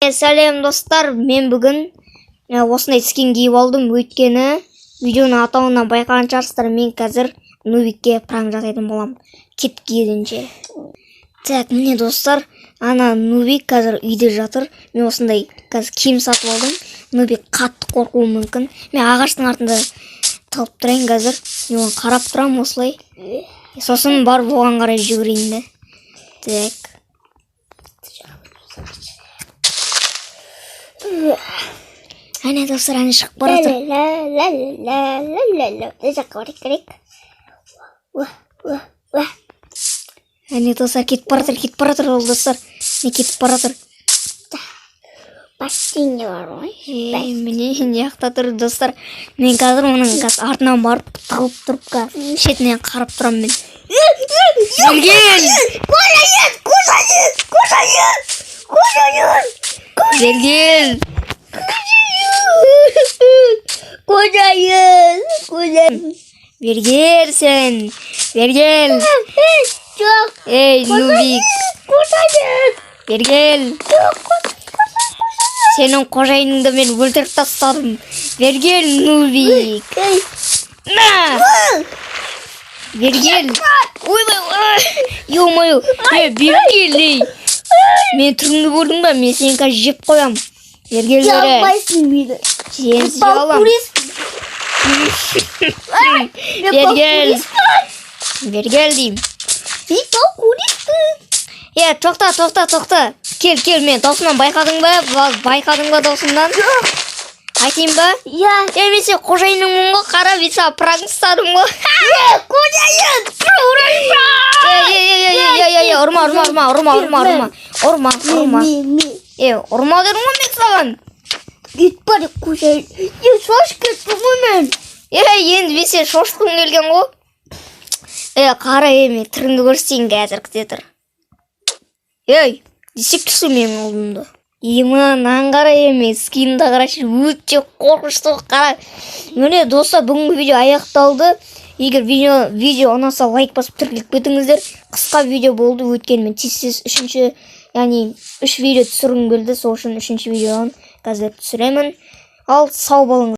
Сәлем достар, мен бүгін осындай скин киіп алдым, өйткені видеоның атауынан байқаған шығарсыздар, мен қазір Нубикке пранк жасайтын боламын. Кит киедінше. Так, міне достар, ана Нубик қазір үйде жатыр. Мен осындай қазір киім сатып алдым. Нубик қатты қорқуы мүмкін. Мен ағаштың артында тығып тұрайын қазір. Мен оны қарап тұрам осылай. Сосын барып оған қарай жүгірейін де. Так. Әне достар, әне шығып бара жатыр. Әне достар, кетіп бара жатыр ол достар. Не кетіп бара жатыр. Бассейнде бар ғой. Міне не жақта тұр достар. Мен қазір оның артынан барып тығылып тұрып шетінен қарап тұрам мен. Бергел! Бергел! Бергел сен! Бергел! Жоқ. Ей, Нубик! Бергел! Сенің қожайыныңды мен өлтіріп тастадым. Бергел, Нубик! На! Бергел! Ой-ой-ой! Ё-моё! Бергел, ей! Мен түріңді көрдің ба? Мен сені қазір жеп қоям. Бергел бері. Yapmayısın mıydı? Сені сүйе алам. Бергел! Бергел дейм. Тоқта. Кел, мен досымнан байқадың ба досымнан? Айтайын ба? Ya. Мен сен қожайының мұңғы қарап, мен саған пранк ұстадым ғой. Kocayın. Ұрма. Ұрма дедім ғой мен саған. Git bari kocayın. Ya şoş kettim hemen. Енді мен сен шошқың келген ғой. Қара мен түріңді көрсетейін қазір күте тұр. Десек түсі менің алдымда. Мынан қара мен скинді қарашы, өте қорқынышты қара. Міне достар, бүгінгі видео аяқталды. Егер видео ұнаса лайк басып тіркеліп кетіңіздер. Қысқа видео болды, өткен мен тез үшінші, яғни 3 видео түсіргім келді, сол үшін үшінші видеодан қазір түсіремін. Ал сау болыңыз.